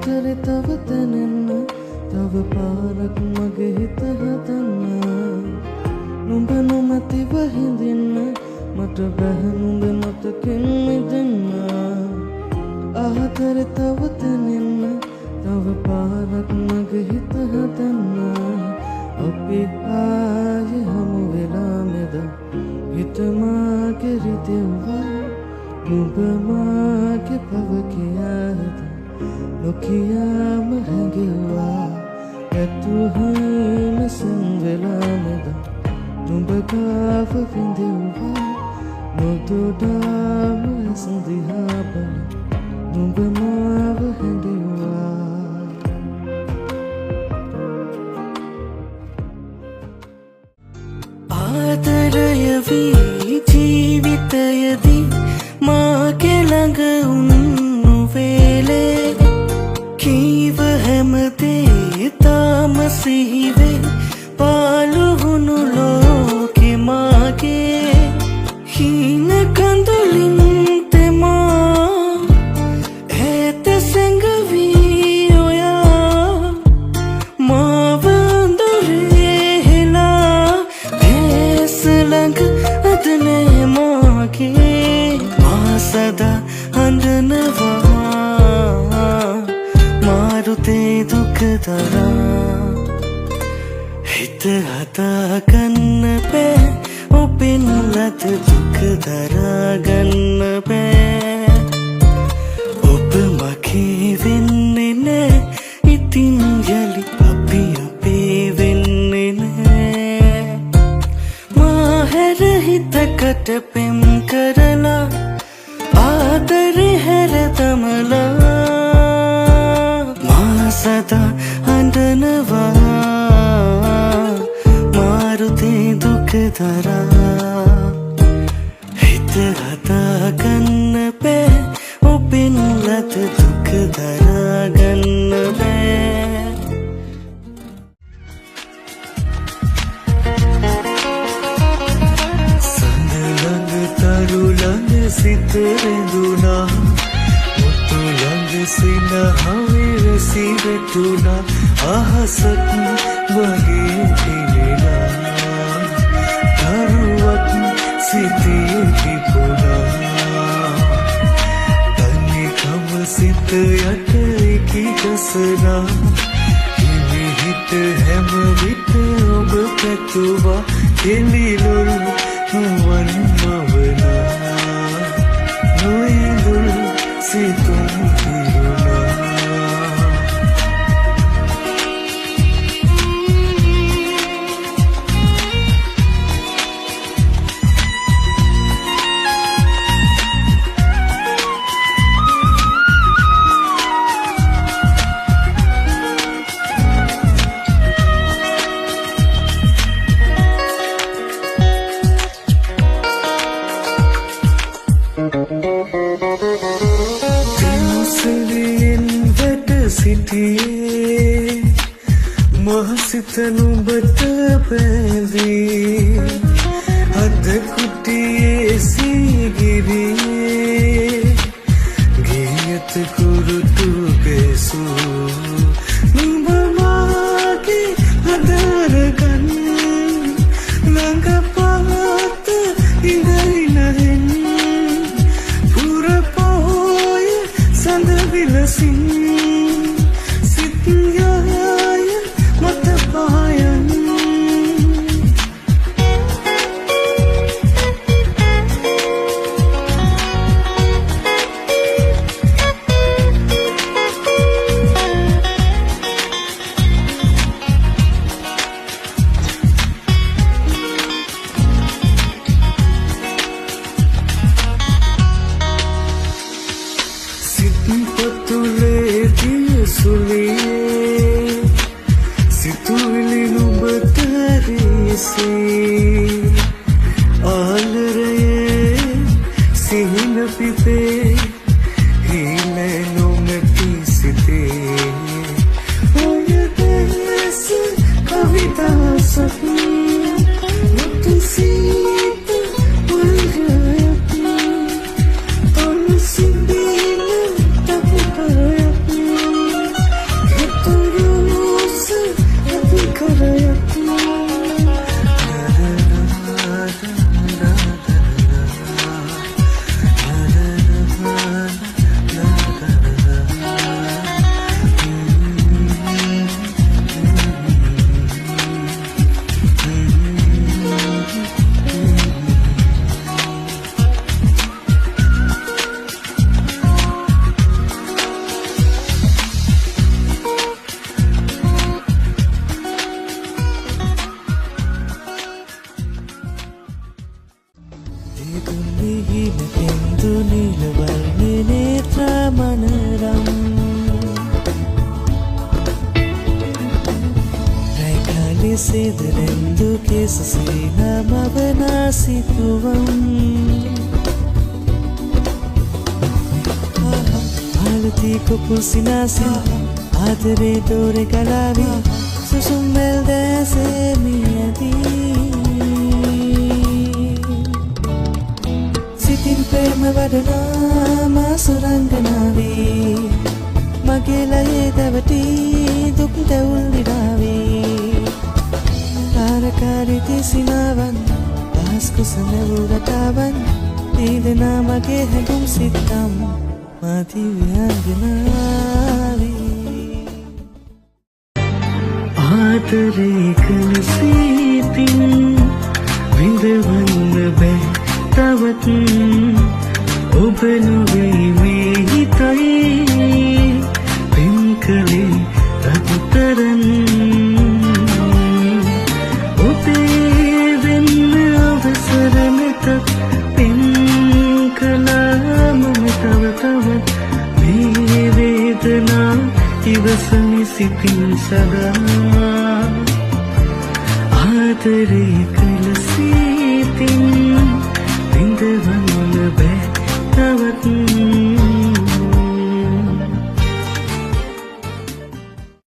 ආදරේ තව තැනෙන්න තව පාරක් මගේ හිත හදන්න නුඹ නොමැතිව හිඳින්න මට බැහැ නුඹ මතකින් මිදෙන්න ආදරේ තව තැනෙන්න තව පාරක් මගේ හිත හදන්න අපි ආයේ හමු වෙලා මෙද හිත මාගේ රිදෙව්වා නුඹ මාගේ පව කියාද නොකියාම හැඟෙව්වා ඇතුහම සංවෙලා මෙද නුඹ ගාව විඳෙව්වා නොදොඩාම ඇසඳිහා බල නුඹ මාව හැඟෙව්වා ආදරය වී ජීවිතයදී මාගේ ළඟ උන්නු වේලේ කීව හැමදේ තාම සිහිවේ පාළු වුණු ලෝකෙ මාගේ හීන කඳුලින් තෙමා ඈත සැඟවී ඔයා මාව අඳුරේ හෙලා වෙස් ළඟ අදනේ මාගේ මා සදා හඬනවා මාරුතේ දුක දරා හිත හදාගන්න බෑ ඔබෙන් ලද දුක දරාගන්න බෑ ඔබ මගේ වෙන්නේ නෑ ඉතින් යලි අපි අපේ වෙන්නේ නෑ මා හැර හිතකට පෙම් කරලා ආදරේ හැර තමලා මා සදා හඬනවා මාරුතේ දුක දරා හිත හදාගන්න බෑ ඔබෙන් ලද දුක දරාගන්න බෑ සඳ ළඟ තරු ළඟ සිත රැඳුණා මුතු ළඟ සිනහවේ සිවටුණා අහසක් වගේ පිළිලා තරුවක් සිතේ තිබුණා තනිකම සිත යට එකි ගසනා හිමිහිට හැම විට ඔබ පැතුවා එළිලොල් නුවන් මවනා නොයිඳුල් සිතුම් පිරුණා සිටියේ මහසිත නුඹට පැවී අද කුටියේ සීගිරියේ ගියත කුරුටු බැසූ නුඹ මාගේ හදරගන්න ළඟ පාත ඉඳිනහෙන් පුර පොය සඳ විලසින් සිතුවිලි නුඹ තරසේ ආලරයේ සිහින පිපේ හිල නොමැති සිතේ ඔය දෙස කවිතා සපී මුතු සීත වල්ගයපී තොල් සිඹින තපු කරයපී ගෙදරෙන්දු කෙසසේන මවනා සිතුවම් ආලති කුකුල් සිනාසින් ආදරේ දෝරේ ගලාවී සුසුම් මෙල් දැසේ මියදී සිතින් ප්‍රේම වඩනා මා සුරංගනාවේ මගේ ලයේ දැවටි දුක් දැවුල් විඩාවේ තාරකාරිති සිනාවන් දහස් කුසනවූ රටාවන් දීදනා මගේ හැඟුම් සිත්තම් මාති ව්‍යංජනාවේ ආදරේ කළ සීතින් විඳවන්න බෑ තවත් ඔබ නොවේ මේ හිතයි පෙම් කළේ රතුතරන් ඔබේ වෙන්න අවසර නැතත් පෙම් කළා මම තව තවත් මේ වේදනා ඉවසමි සිතින් සදා ආදරේ කළ සිතින්